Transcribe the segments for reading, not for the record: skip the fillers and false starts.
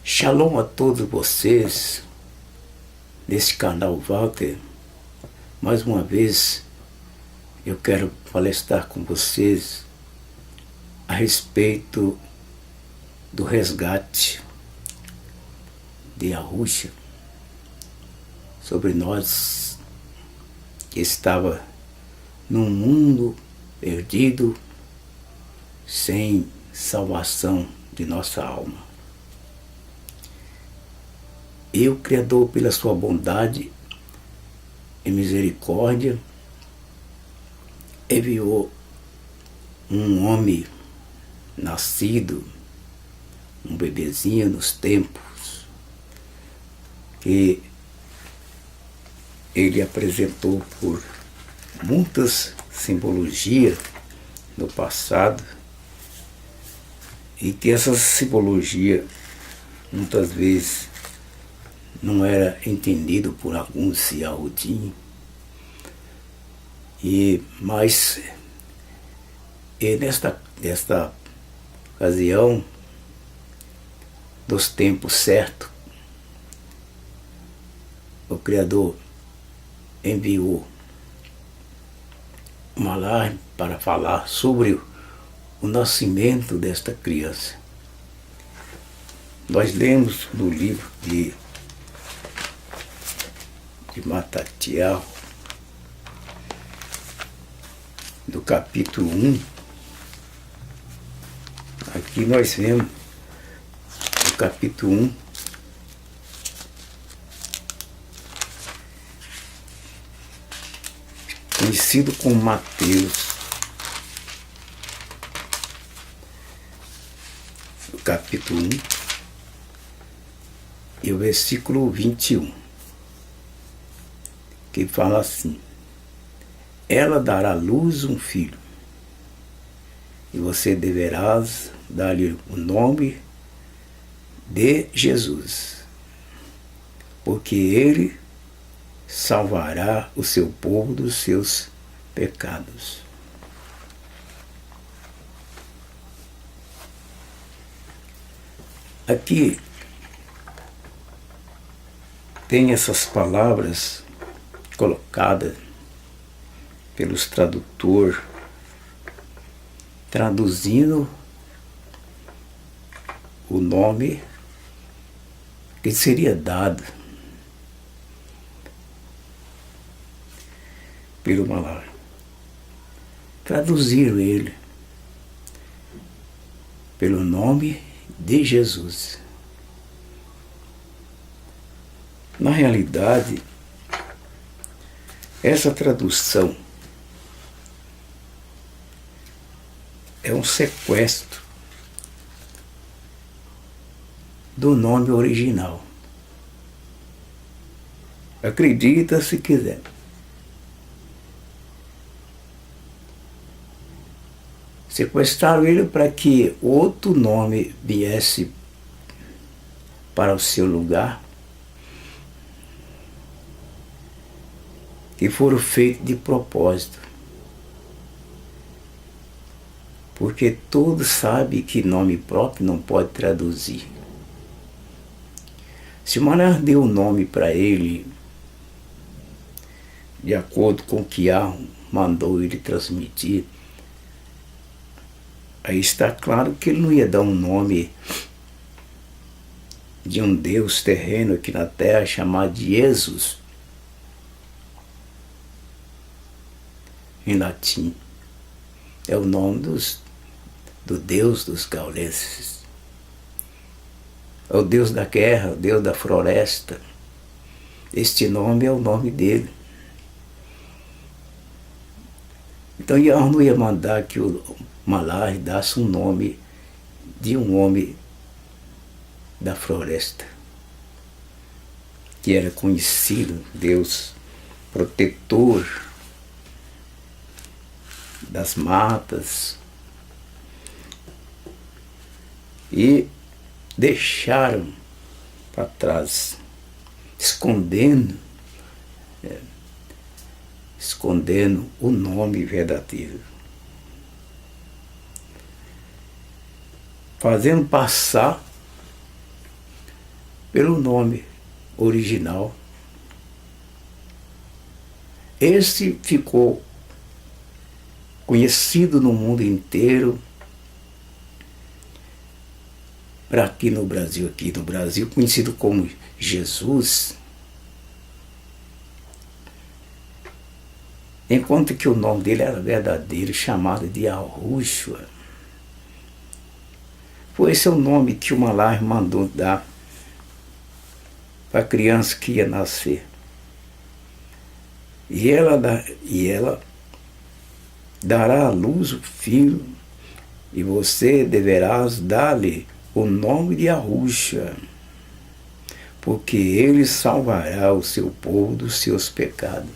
Shalom a todos vocês, nesse canal Walter. Mais uma vez, eu quero palestrar com vocês a respeito do resgate de Yahusha sobre nós que estava num mundo perdido, sem salvação de nossa alma. E o Criador, pela sua bondade e misericórdia, enviou um homem nascido, um bebezinho nos tempos, que ele apresentou por muitas simbologias no passado, e que essa simbologia muitas vezes não era entendido por alguns Yahudim, mas nesta ocasião, dos tempos certos, o Criador enviou um alarme para falar sobre o nascimento desta criança. Nós lemos no livro de Matatiel, do capítulo 1, aqui nós vemos o capítulo 1, conhecido como Mateus, o capítulo 1 e o versículo 21. Que fala assim: ela dará à luz um filho, e você deverás dar-lhe o nome de Jesus, porque ele salvará o seu povo dos seus pecados. Aqui tem essas palavras colocada pelos tradutores, traduzindo o nome que seria dado pelo Malar. Traduziram ele pelo nome de Jesus. Na realidade, essa tradução é um sequestro do nome original. Acredita se quiser. Sequestraram ele para que outro nome viesse para o seu lugar, que foram feitos de propósito. Porque todos sabem que nome próprio não pode traduzir. Se o Manar deu o nome para ele, de acordo com o que Yah mandou ele transmitir, aí está claro que ele não ia dar um nome de um Deus terreno aqui na terra chamado de Jesus, em latim. É o nome do Deus dos gauleses. É o Deus da guerra, o Deus da floresta. Este nome é o nome dele. Então Yah não ia mandar que o Malar desse um nome de um homem da floresta, que era conhecido, Deus protetor das matas, e deixaram para trás, escondendo o nome verdadeiro, fazendo passar pelo nome original. Esse ficou conhecido no mundo inteiro, para aqui no Brasil, conhecido como Jesus, enquanto que o nome dele era verdadeiro, chamado de Yahushua. Foi esse o nome que o Malach mandou dar para a criança que ia nascer. E ela dará à luz o filho, e você deverás dar-lhe o nome de Yahushua, porque ele salvará o seu povo dos seus pecados.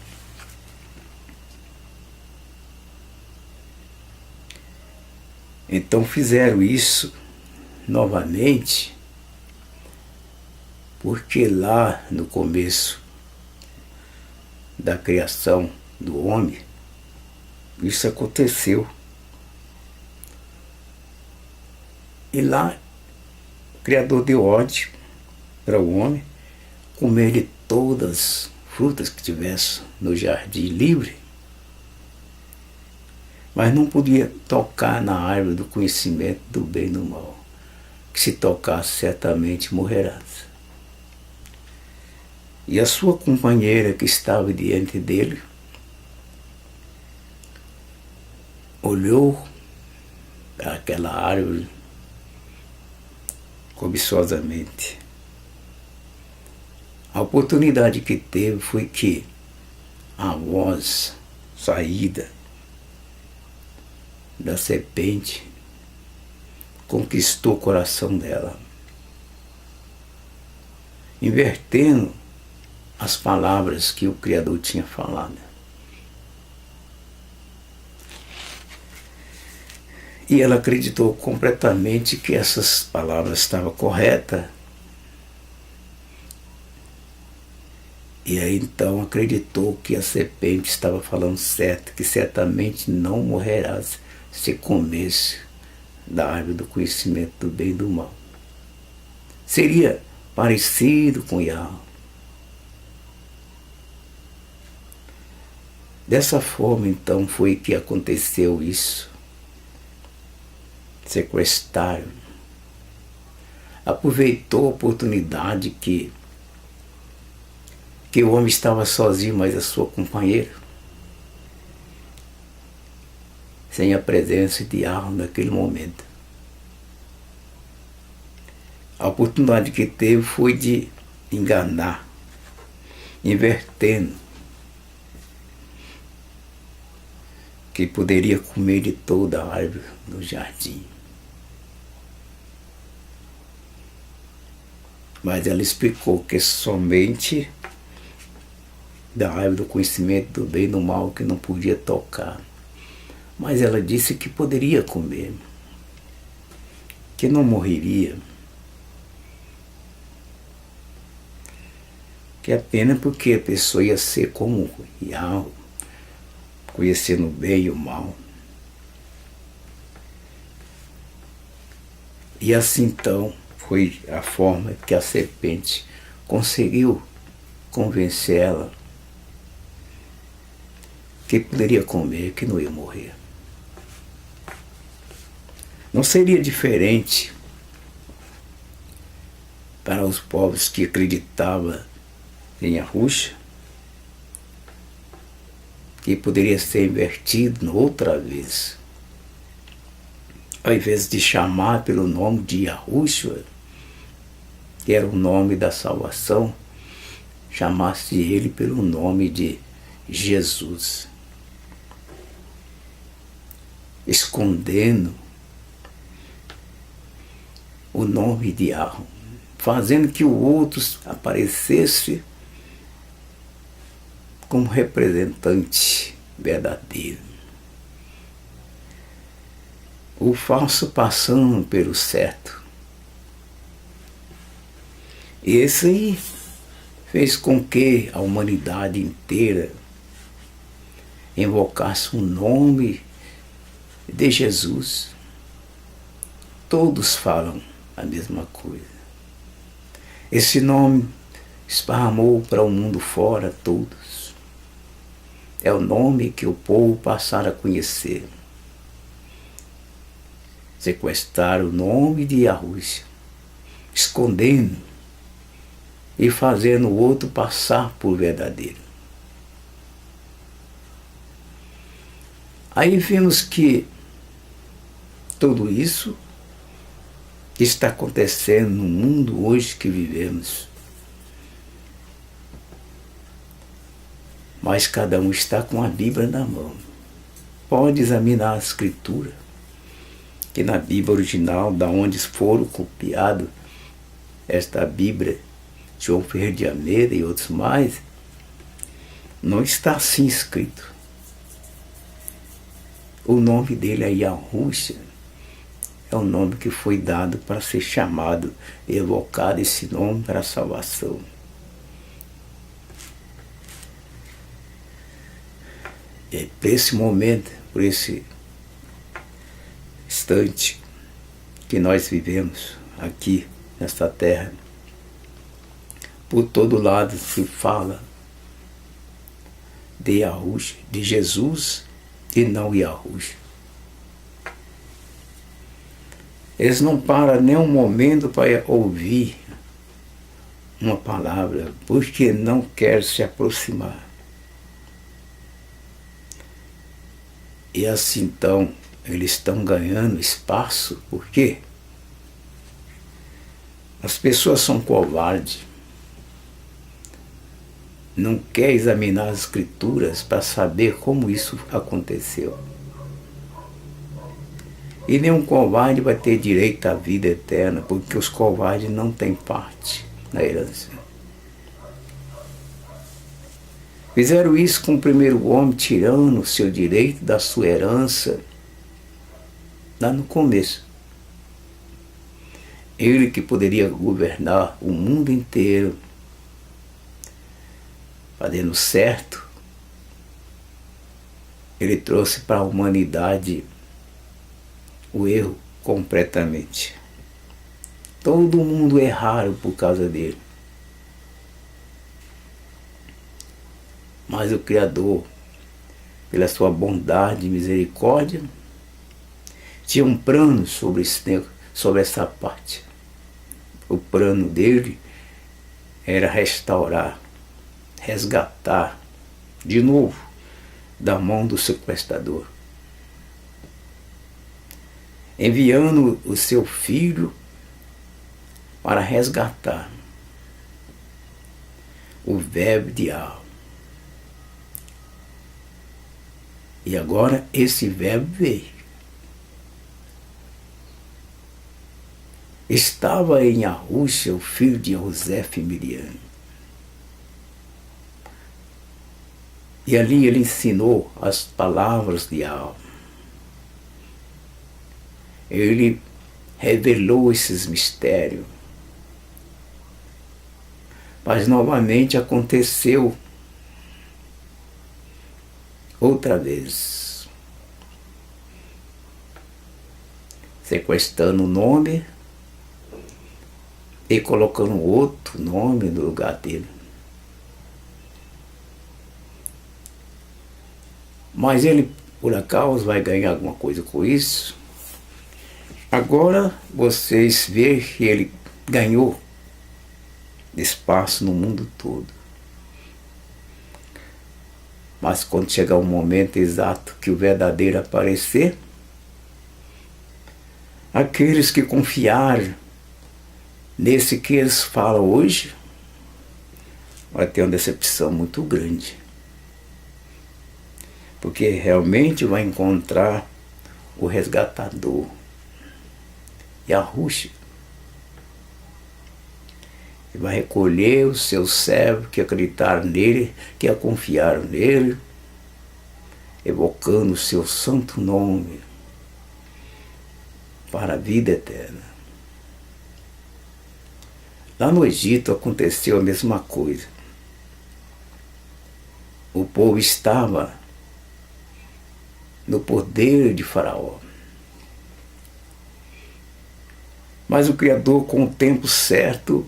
Então fizeram isso novamente, porque lá no começo da criação do homem, isso aconteceu. E lá o Criador deu ordem para o homem comer de todas as frutas que tivesse no jardim livre, mas não podia tocar na árvore do conhecimento do bem e do mal, que se tocasse certamente morrerás. E a sua companheira que estava diante dele olhou para aquela árvore cobiçosamente. A oportunidade que teve foi que a voz saída da serpente conquistou o coração dela, invertendo as palavras que o Criador tinha falado. E ela acreditou completamente que essas palavras estavam corretas. E aí então acreditou que a serpente estava falando certo, que certamente não morrerás se comesse da árvore do conhecimento do bem e do mal. Seria parecido com Yahweh. Dessa forma então foi que aconteceu isso. Sequestraram. Aproveitou a oportunidade que o homem estava sozinho, mas a sua companheira, sem a presença de Yahweh naquele momento. A oportunidade que teve foi de enganar, invertendo, que poderia comer de toda a árvore do jardim. Mas ela explicou que somente da árvore do conhecimento do bem e do mal que não podia tocar. Mas ela disse que poderia comer, que não morreria, que apenas porque a pessoa ia ser como Yahweh, conhecendo o bem e o mal. E assim então foi a forma que a serpente conseguiu convencer ela que poderia comer, que não ia morrer. Não seria diferente para os povos que acreditavam em Yahushua, que poderia ser invertido outra vez. Ao invés de chamar pelo nome de Yahushua, que era o nome da salvação, chamasse ele pelo nome de Jesus, escondendo o nome de Yahweh, fazendo que o outro aparecesse como representante verdadeiro. O falso passando pelo certo. E esse aí fez com que a humanidade inteira invocasse o nome de Jesus. Todos falam a mesma coisa. Esse nome esparramou para o mundo fora todos. É o nome que o povo passaram a conhecer. Sequestraram o nome de Yahushua, escondendo e fazendo o outro passar por verdadeiro. Aí vimos que tudo isso está acontecendo no mundo hoje que vivemos. Mas cada um está com a Bíblia na mão. Pode examinar a Escritura, que na Bíblia original, da onde foram copiados esta Bíblia, João Ferreira de Almeida e outros mais, não está assim escrito. O nome dele é Yahushua, é o nome que foi dado para ser chamado, evocado esse nome para a salvação. E por esse momento, por esse instante que nós vivemos aqui nesta terra, por todo lado se fala de Yahushua, de Jesus e não Yahushua. Eles não param nem um momento para ouvir uma palavra, porque não querem se aproximar. E assim então, eles estão ganhando espaço, por quê? As pessoas são covardes. Não quer examinar as Escrituras para saber como isso aconteceu. E nenhum covarde vai ter direito à vida eterna, porque os covardes não têm parte na herança. Fizeram isso com o primeiro homem, tirando o seu direito da sua herança lá no começo. Ele que poderia governar o mundo inteiro, fazendo certo, ele trouxe para a humanidade o erro completamente. Todo mundo erraram por causa dele. Mas o Criador, pela sua bondade e misericórdia, tinha um plano sobre essa parte. O plano dele era restaurar, resgatar de novo da mão do sequestrador, enviando o seu filho para resgatar o verbo de alma. E agora esse verbo veio. Estava em Yahushua, o filho de José e Miriam. E ali ele ensinou as palavras de alma. Ele revelou esses mistérios. Mas novamente aconteceu outra vez. Sequestrando o nome e colocando outro nome no lugar dele. Mas ele, por acaso, vai ganhar alguma coisa com isso? Agora vocês veem que ele ganhou espaço no mundo todo. Mas quando chegar o momento exato que o verdadeiro aparecer, aqueles que confiaram nesse que eles falam hoje, vai ter uma decepção muito grande. Porque realmente vai encontrar o resgatador, Yahushua. E vai recolher os seus servos que acreditaram nele, que confiaram nele, evocando o seu santo nome para a vida eterna. Lá no Egito aconteceu a mesma coisa. O povo estava no poder de Faraó. Mas o Criador, com o tempo certo,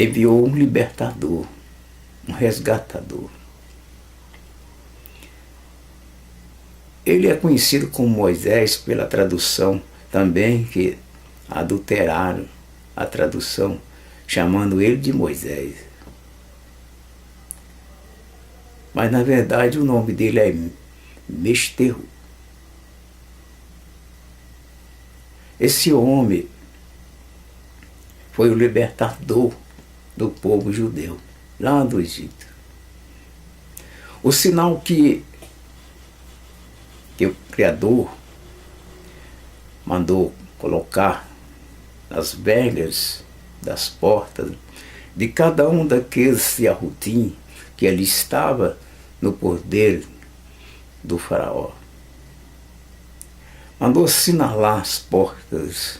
enviou um libertador, um resgatador. Ele é conhecido como Moisés pela tradução também, que adulteraram a tradução, chamando ele de Moisés. Mas na verdade o nome dele é Meshterro. Esse homem foi o libertador do povo judeu, lá do Egito. O sinal que o Criador mandou colocar nas vergas das portas de cada um daqueles Yahudim que ali estava no poder do faraó. Mandou assinalar as portas.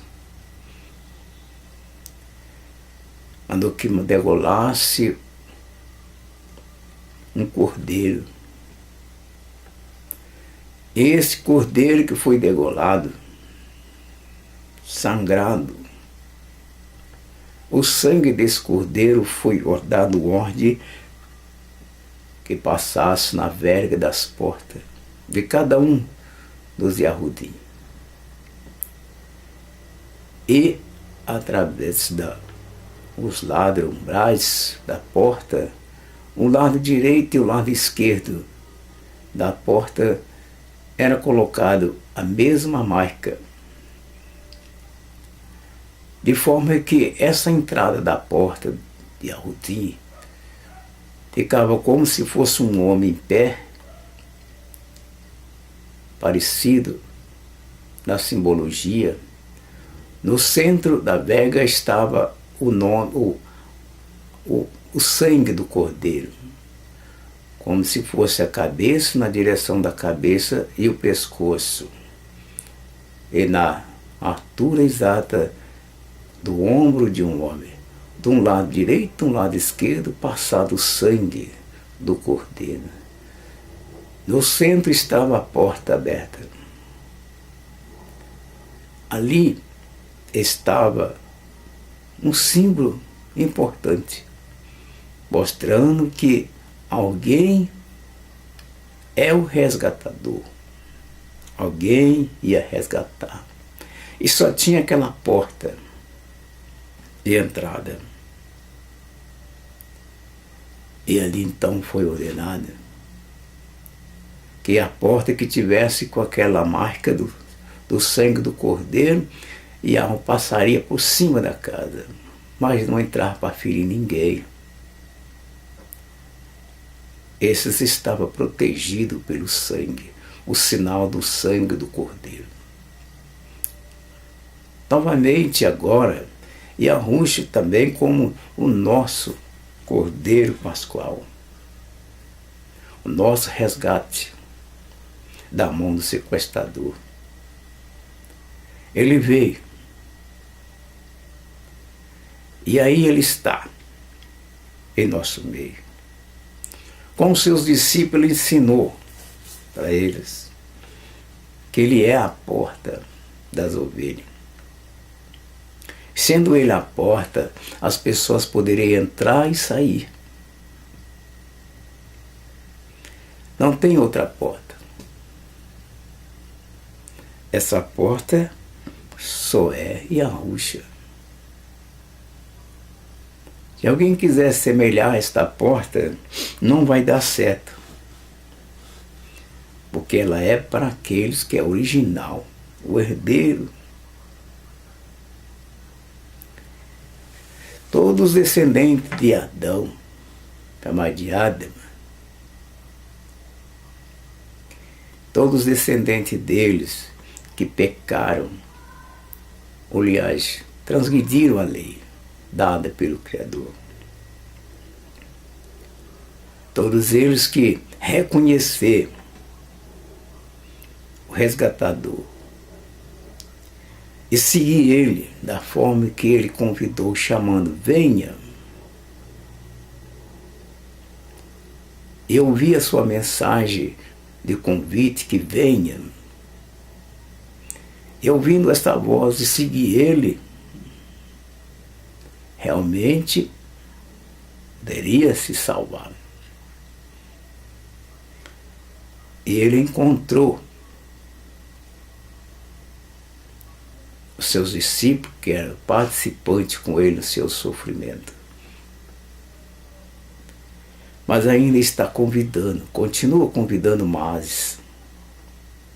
Mandou que degolasse um cordeiro. Esse cordeiro que foi degolado, sangrado, o sangue desse cordeiro foi dado ordem que passasse na verga das portas de cada um dos Yahudim. E através dos lados umbrais da porta, o lado direito e o lado esquerdo da porta era colocado a mesma marca, de forma que essa entrada da porta de Yahudim ficava como se fosse um homem em pé, parecido na simbologia. No centro da verga estava o sangue do cordeiro, como se fosse a cabeça na direção da cabeça e o pescoço. E na altura exata do ombro de um homem, de um lado direito e um lado esquerdo, passado o sangue do cordeiro. No centro estava a porta aberta. Ali estava um símbolo importante, mostrando que alguém é o resgatador. Alguém ia resgatar. E só tinha aquela porta de entrada. E ali então foi ordenado que a porta que tivesse com aquela marca do sangue do cordeiro, e a alma passaria por cima da casa, mas não entrava para ferir ninguém. Esses estavam protegidos pelo sangue, o sinal do sangue do cordeiro. Novamente agora, Yahushua também como o nosso cordeiro pascual, o nosso resgate da mão do sequestrador. Ele veio. E aí ele está em nosso meio. Com os seus discípulos, ele ensinou para eles que ele é a porta das ovelhas. Sendo ele a porta, as pessoas poderiam entrar e sair. Não tem outra porta. Essa porta só é Yahushua. Se alguém quiser semelhar esta porta, não vai dar certo. Porque ela é para aqueles que é original, o herdeiro. Todos os descendentes de Adão, chamado de Adam, todos os descendentes deles que pecaram, aliás, transgrediram a lei dada pelo Criador. Todos eles que reconheceram o resgatador e seguir ele da forma que ele convidou, chamando: venha. E ouvir a sua mensagem de convite, que venha. E ouvindo esta voz e seguir ele, realmente poderia se salvar. E ele encontrou os seus discípulos, que eram participantes com ele no seu sofrimento. Mas ainda está convidando, continua convidando mais.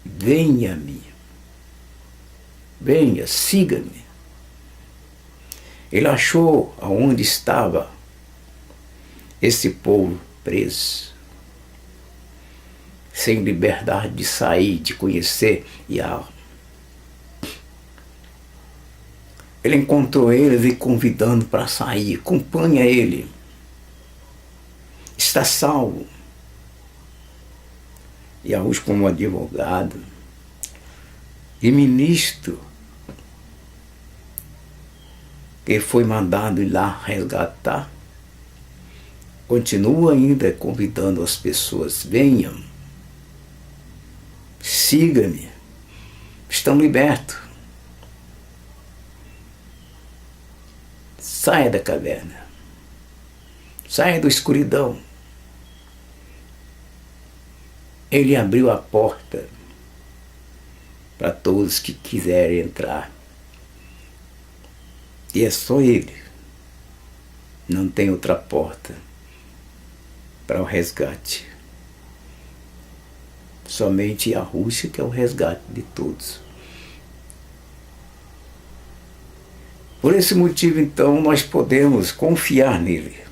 Venha a mim. Venha, siga-me. Ele achou aonde estava esse povo preso, sem liberdade de sair, de conhecer Yahweh. Ele encontrou eles e convidando para sair. Acompanha ele. Está salvo. Yahweh como advogado e ministro que foi mandado ir lá resgatar, continua ainda convidando as pessoas: venham, siga-me, estão libertos. Saia da caverna, saia da escuridão. Ele abriu a porta para todos que quiserem entrar. E é só ele. Não tem outra porta para o resgate. Somente a Rússia que é o resgate de todos. Por esse motivo, então, nós podemos confiar nele.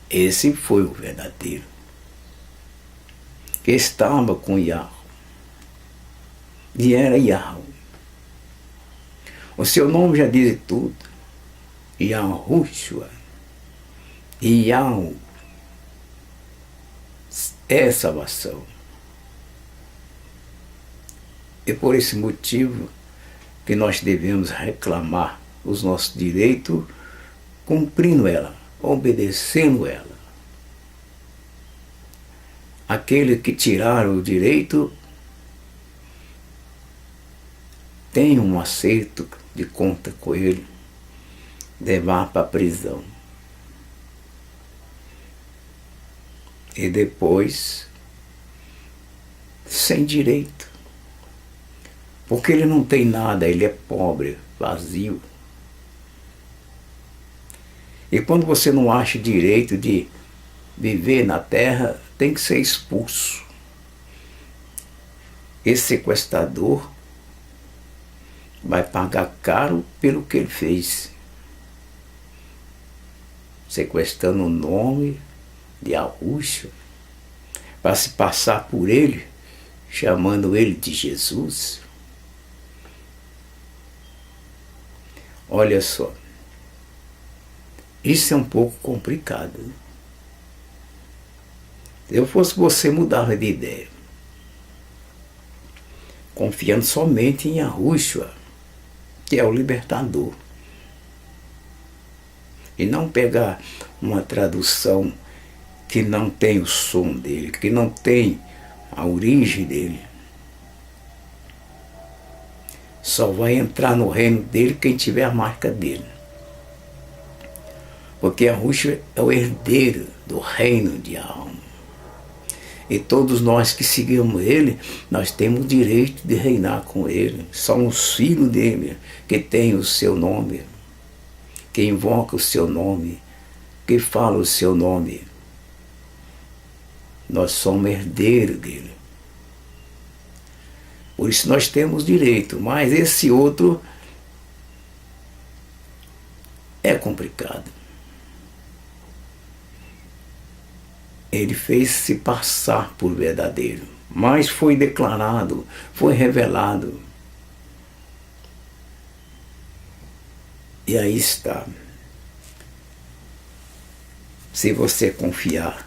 Esse foi o verdadeiro, que estava com Yahweh, e era Yahweh. O seu nome já diz tudo. Yahushua. E Yahweh é salvação. E por esse motivo que nós devemos reclamar os nossos direitos, cumprindo ela, obedecendo ela. Aquele que tiraram o direito tem um acerto de conta com ele, levar para a prisão. E depois, sem direito. Porque ele não tem nada, ele é pobre, vazio. E quando você não acha direito de viver na terra, tem que ser expulso. Esse sequestrador vai pagar caro pelo que ele fez, sequestrando o nome de Yahushua, para se passar por ele, chamando ele de Jesus. Olha só, isso é um pouco complicado. Se eu fosse você, mudava de ideia, confiando somente em Yahushua, que é o libertador, e não pegar uma tradução que não tem o som dele, que não tem a origem dele. Só vai entrar no reino dele quem tiver a marca dele, porque Yahushua é o herdeiro do reino de alma. E todos nós que seguimos ele, nós temos o direito de reinar com ele. Somos filhos dele, que tem o seu nome, que invoca o seu nome, que fala o seu nome. Nós somos herdeiros dele. Por isso nós temos direito, mas esse outro é complicado. Ele fez-se passar por verdadeiro, mas foi declarado, foi revelado. E aí está. Se você confiar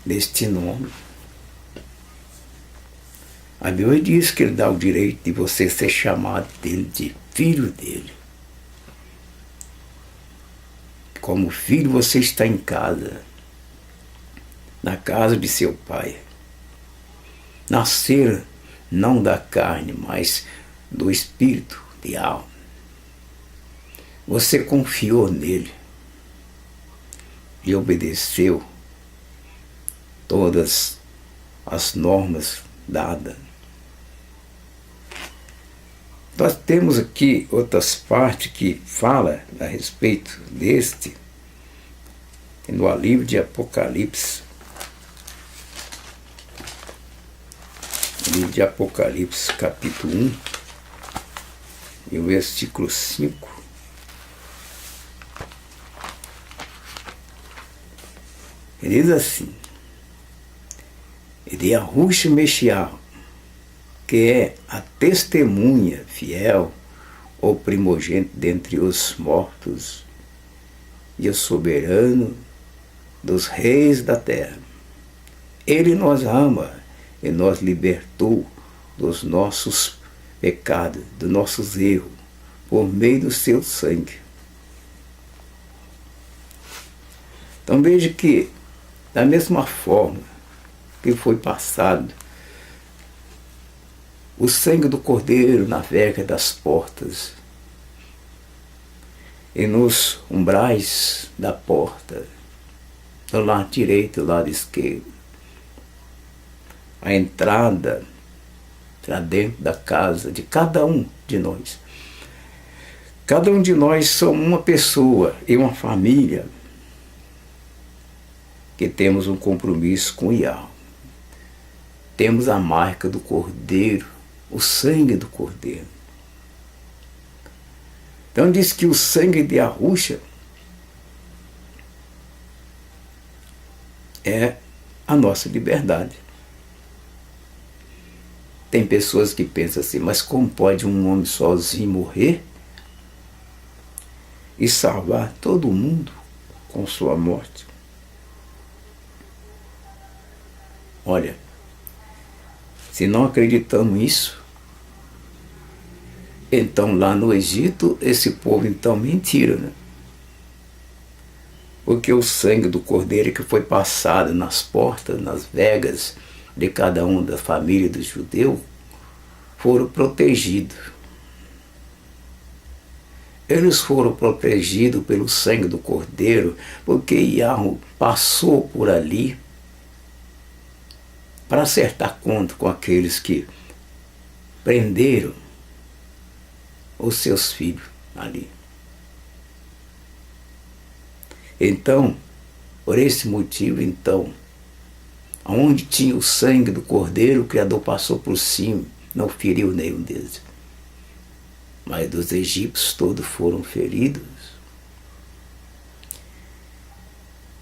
neste nome, a Bíblia diz que ele dá o direito de você ser chamado dele de filho dele. Como filho, você está em casa, na casa de seu pai. Nascer não da carne, mas do espírito, de alma. você confiou nele e obedeceu todas as normas dadas. Nós temos aqui outras partes que fala a respeito deste, no livro de Apocalipse. Livro de Apocalipse, capítulo 1, e o versículo 5. Ele diz assim: e de Yahushua Meshiach, que é a testemunha fiel, o primogênito dentre os mortos, e o soberano dos reis da terra. Ele nos ama e nos libertou dos nossos pecados, dos nossos erros, por meio do seu sangue. Então veja que, da mesma forma que foi passado, o sangue do Cordeiro navega das portas e nos umbrais da porta, do lado direito e do lado esquerdo, a entrada para dentro da casa de cada um de nós. Cada um de nós somos uma pessoa e uma família que temos um compromisso com Yahweh. Temos a marca do Cordeiro, o sangue do Cordeiro. Então diz que o sangue de Yahushua é a nossa liberdade. Tem pessoas que pensam assim, mas como pode um homem sozinho morrer e salvar todo mundo com sua morte? Olha, se não acreditamos nisso, então lá no Egito, esse povo então mentira, né? Porque o sangue do Cordeiro que foi passado nas portas, nas vegas de cada um da família do judeu, foram protegidos. Eles foram protegidos pelo sangue do Cordeiro, porque Yahweh passou por ali para acertar conta com aqueles que prenderam os seus filhos ali. Então, por esse motivo, então, onde tinha o sangue do Cordeiro, o Criador passou por cima, não feriu nenhum deles. Mas dos egípcios todos foram feridos.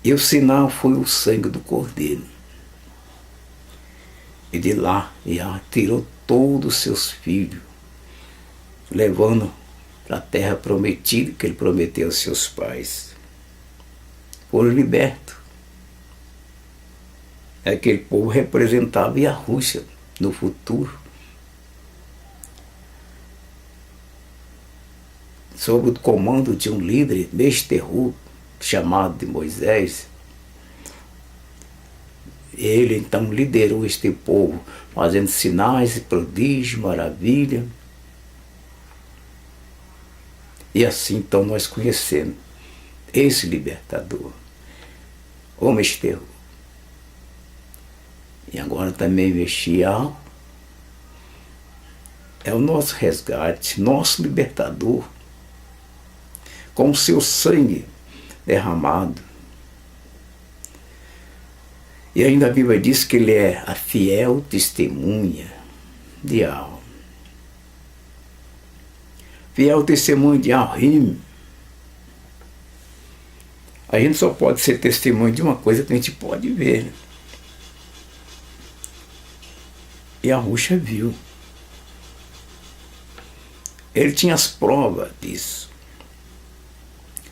E o sinal foi o sangue do Cordeiro. E de lá, Yahweh tirou todos os seus filhos, levando para a terra prometida que ele prometeu aos seus pais. Foram libertos. Aquele povo representava Yahushua no futuro, sob o comando de um líder, Meshterru, chamado de Moisés. Ele então liderou este povo, fazendo sinais, prodígios, maravilha. E assim então nós conhecemos esse libertador, o Meshterru. E agora também Meshiach é o nosso resgate, nosso libertador, com o seu sangue derramado. E ainda a Bíblia diz que ele é a fiel testemunha de Yahweh. Fiel testemunho de Yahweh. A gente só pode ser testemunho de uma coisa que a gente pode ver, né? E Yahushua viu. Ele tinha as provas disso.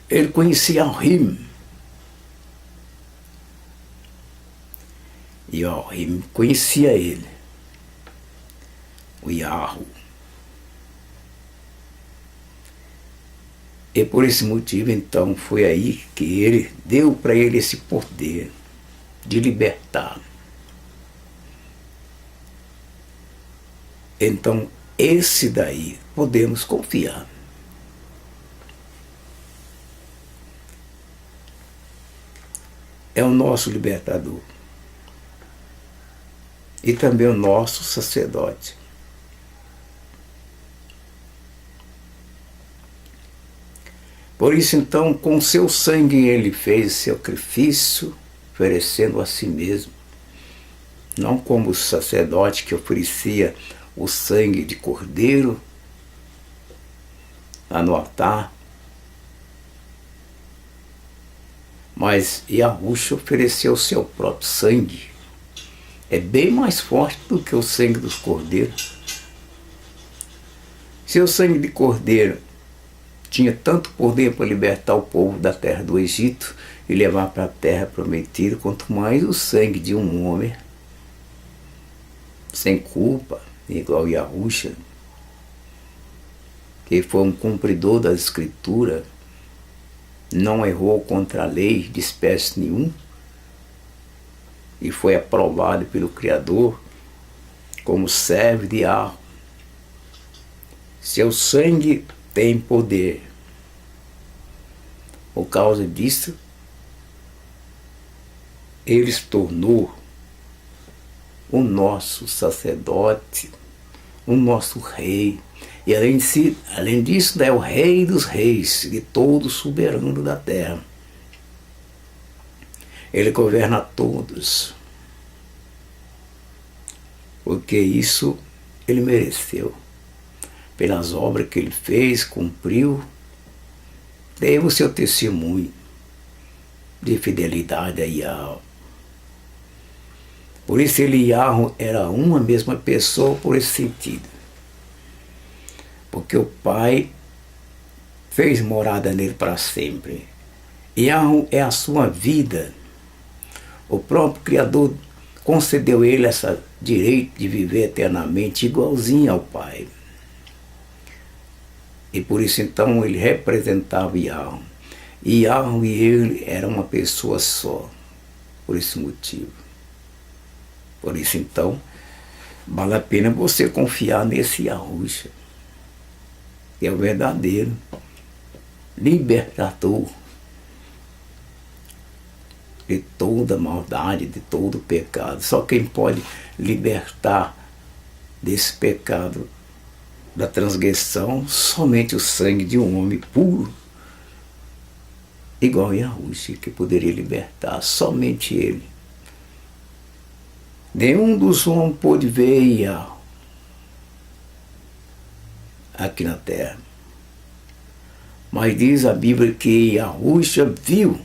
Ele conhecia Yahweh. E Yahweh conhecia ele. O Yahweh. E por esse motivo, então, foi aí que ele deu para ele esse poder de libertar. Então, esse daí podemos confiar. é o nosso libertador e também o nosso sacerdote. Por isso, então, com seu sangue ele fez sacrifício, oferecendo a si mesmo, não como o sacerdote que oferecia o sangue de cordeiro lá no altar, mas Yahushua ofereceu o seu próprio sangue. É bem mais forte do que o sangue dos cordeiros. Seu sangue de cordeiro tinha tanto poder para libertar o povo da terra do Egito e levar para a terra prometida, quanto mais o sangue de um homem sem culpa, igual Yahushua, que foi um cumpridor da Escritura, não errou contra a lei de espécie nenhum e foi aprovado pelo Criador como servo de Yahweh. Seu sangue tem poder. Por causa disso, ele se tornou o nosso sacerdote, o nosso rei. E além disso, é o rei dos reis e todo soberano da terra. Ele governa a todos, porque isso ele mereceu. Pelas obras que ele fez, cumpriu, deu o seu testemunho de fidelidade a Yahweh. Por isso ele e Yahweh era uma mesma pessoa por esse sentido. Porque o Pai fez morada nele para sempre. Yahweh é a sua vida. O próprio Criador concedeu a ele esse direito de viver eternamente igualzinho ao Pai. E por isso então ele representava Yahweh. E Yahweh e ele eram uma pessoa só. Por esse motivo. Por isso então, vale a pena você confiar nesse Yahushua, que é o verdadeiro libertador de toda maldade, de todo pecado. Só quem pode libertar desse pecado, da transgressão, somente o sangue de um homem puro, igual Yahushua, que poderia libertar, somente ele. Nenhum dos homens pôde ver Yahweh aqui na terra. Mas diz a Bíblia que Yahushua viu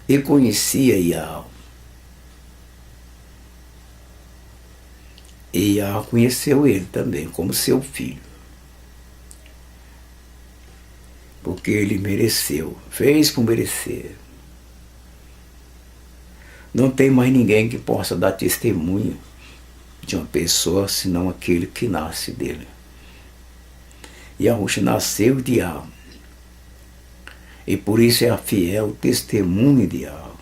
e conhecia Yahweh. E Yahweh conheceu ele também como seu filho. Porque ele mereceu, fez por merecer. Não tem mais ninguém que possa dar testemunho de uma pessoa senão aquele que nasce dele. Yahushua nasceu de Yahweh. E por isso é a fiel testemunha de Yahweh.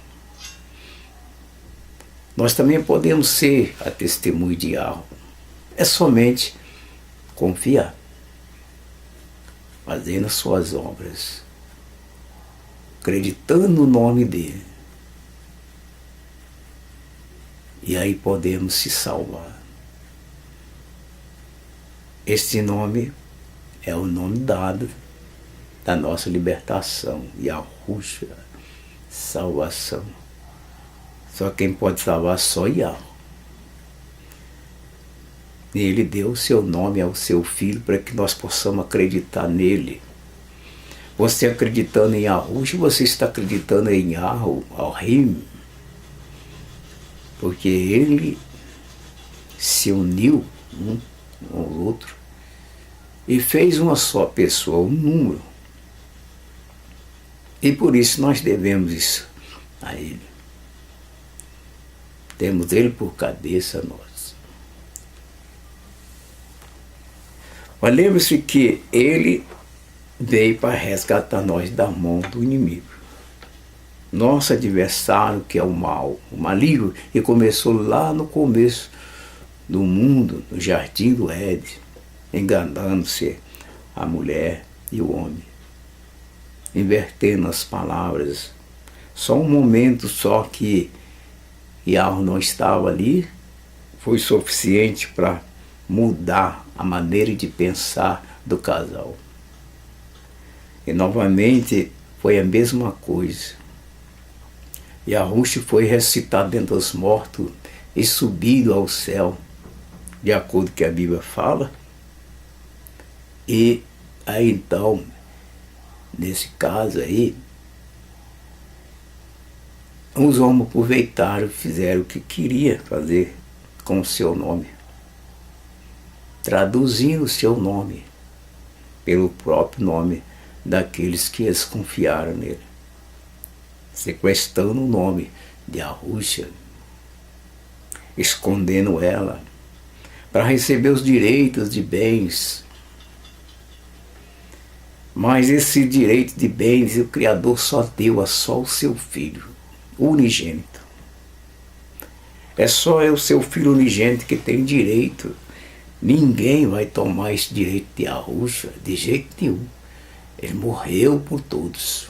Nós também podemos ser a testemunha de Yahweh. É somente confiar, fazendo as suas obras, acreditando no nome dele. E aí podemos se salvar. Este nome é o nome dado da nossa libertação, Yahushua, salvação. Só quem pode salvar só Yahweh. E ele deu o seu nome ao seu filho para que nós possamos acreditar nele. Você acreditando em Yahushua, você está acreditando em Yahweh, ao Rim. Porque ele se uniu um ao outro e fez uma só pessoa, um número. E por isso nós devemos isso a ele. Temos ele por cabeça nós. Mas lembre-se que ele veio para resgatar nós da mão do inimigo. Nosso adversário, que é o mal, o maligno, que começou lá no começo do mundo, no jardim do Éden, enganando-se a mulher e o homem, invertendo as palavras, Só um momento só que Yahweh não estava ali foi suficiente para mudar a maneira de pensar do casal. E novamente foi a mesma coisa. Yahushua foi ressuscitado dentre os mortos e subido ao céu, de acordo com que a Bíblia fala. E aí então, nesse caso aí, os homens aproveitaram, fizeram o que queria fazer com o seu nome, traduzindo o seu nome pelo próprio nome daqueles que eles confiaram nele, sequestrando o nome de Yahushua, escondendo ela, para receber os direitos de bens. Mas esse direito de bens o Criador só deu a só o seu Filho unigênito. É só o seu Filho unigênito que tem direito. Ninguém vai tomar esse direito de Yahushua de jeito nenhum. Ele morreu por todos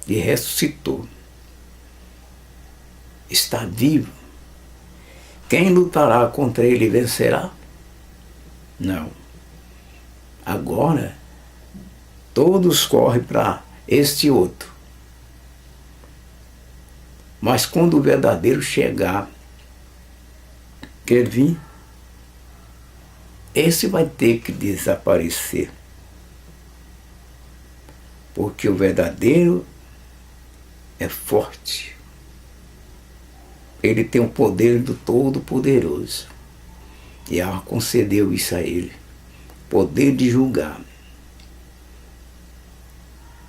e ressuscitou. Está vivo. Quem lutará contra ele vencerá? Não. Agora, todos correm para este outro. Mas quando o verdadeiro chegar, quer vir, esse vai ter que desaparecer. Porque o verdadeiro é forte. Ele tem o poder do Todo-Poderoso. E Yahweh concedeu isso a ele. Poder de julgar.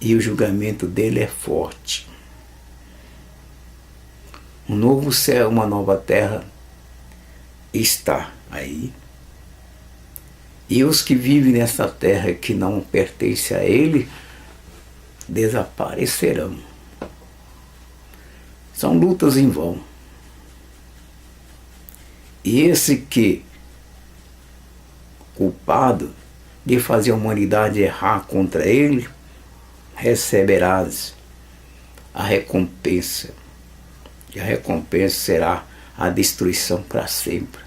E o julgamento dele é forte. Um novo céu, uma nova terra está aí. E os que vivem nessa terra que não pertencem a ele, desaparecerão. São lutas em vão. E esse que, culpado de fazer a humanidade errar contra ele, receberás a recompensa. E a recompensa será a destruição para sempre.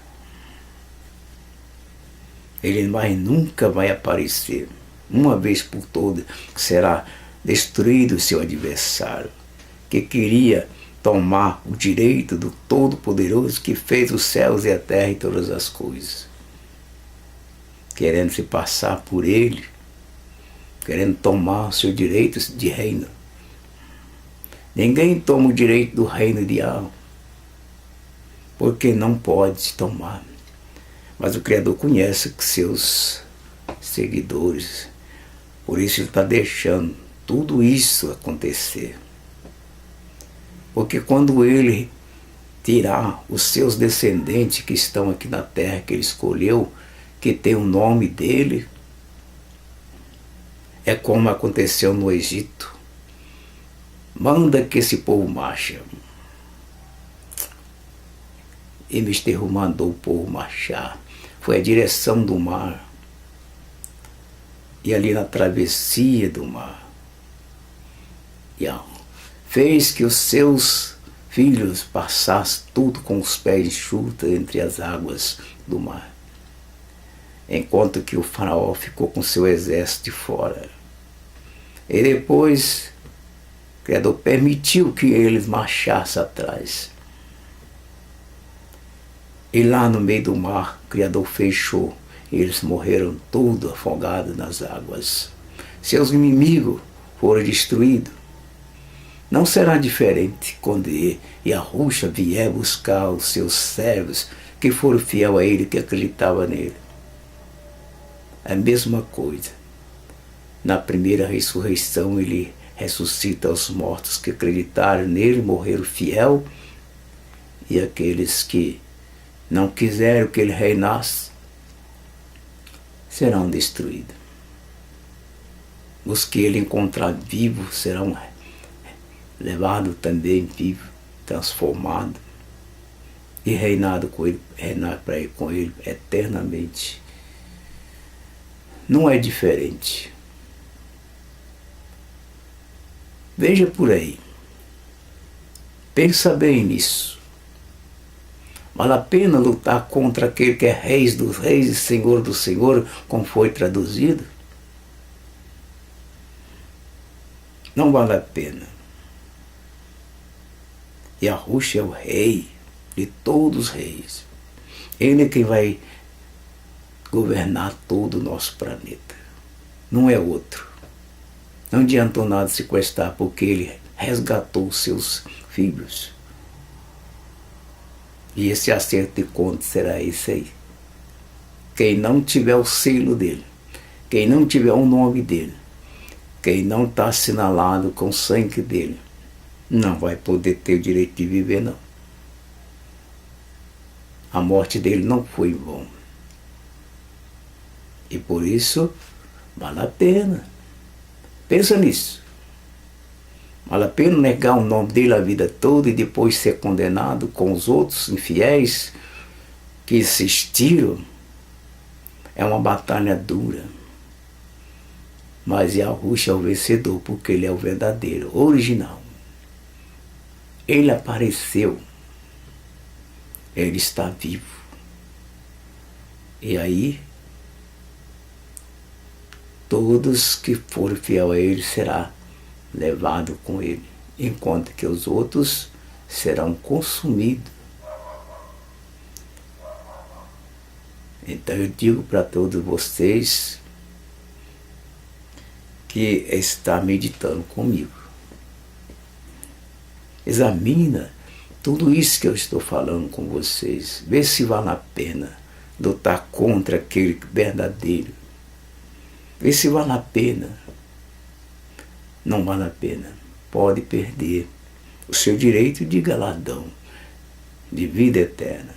Ele nunca vai aparecer. Uma vez por todas será destruído o seu adversário, que queria tomar o direito do Todo-Poderoso que fez os céus e a terra e todas as coisas. Querendo se passar por ele, querendo tomar o seu direito de reino. Ninguém toma o direito do reino de Yahweh, porque não pode tomar. Mas o Criador conhece seus seguidores, por isso ele está deixando tudo isso acontecer. Porque quando ele tirar os seus descendentes que estão aqui na terra, que ele escolheu, que tem o nome dele, é como aconteceu no Egito. Manda que esse povo marche. E Mister mandou o povo marchar. Foi a direção do mar. E ali na travessia do mar, fez que os seus filhos passassem tudo com os pés enxutos entre as águas do mar. Enquanto que o faraó ficou com seu exército de fora. E depois o Criador permitiu que eles marchassem atrás. E lá no meio do mar, o Criador fechou. E eles morreram todos afogados nas águas. Seus inimigos foram destruídos. Não será diferente quando Yahushua vier buscar os seus servos que foram fiel a ele, que acreditavam nele. É a mesma coisa. Na primeira ressurreição ele ressuscita os mortos que acreditaram nele, morreram fiel, e aqueles que não quiseram que ele reinasse serão destruídos. Os que ele encontrar vivos serão levados também vivos, transformados e reinar com ele eternamente. Não é diferente. Veja por aí. Pensa bem nisso. Vale a pena lutar contra aquele que é Rei dos Reis e Senhor do Senhor, como foi traduzido? Não vale a pena. Yahushua é o Rei de todos os reis. Ele é quem vai governar todo o nosso planeta. Não é outro. Não adiantou nada sequestrar, porque ele resgatou os seus filhos. E esse acerto de contas será esse aí. Quem não tiver o selo dele, quem não tiver o nome dele, quem não está assinalado com o sangue dele, não vai poder ter o direito de viver, não. A morte dele não foi em vão. E por isso, vale a pena. Pensa nisso. Vale a pena negar o nome dele a vida toda e depois ser condenado com os outros infiéis que existiram? É uma batalha dura. Mas Yahushua é o vencedor, porque ele é o verdadeiro, original. Ele apareceu. Ele está vivo. E aí, todos que forem fiel a ele será levado com ele, enquanto que os outros serão consumidos. Então eu digo para todos vocês que está meditando comigo. Examina tudo isso que eu estou falando com vocês. Vê se vale a pena lutar contra aquele verdadeiro. Vê se vale a pena. Não vale a pena. Pode perder o seu direito de galardão, de vida eterna.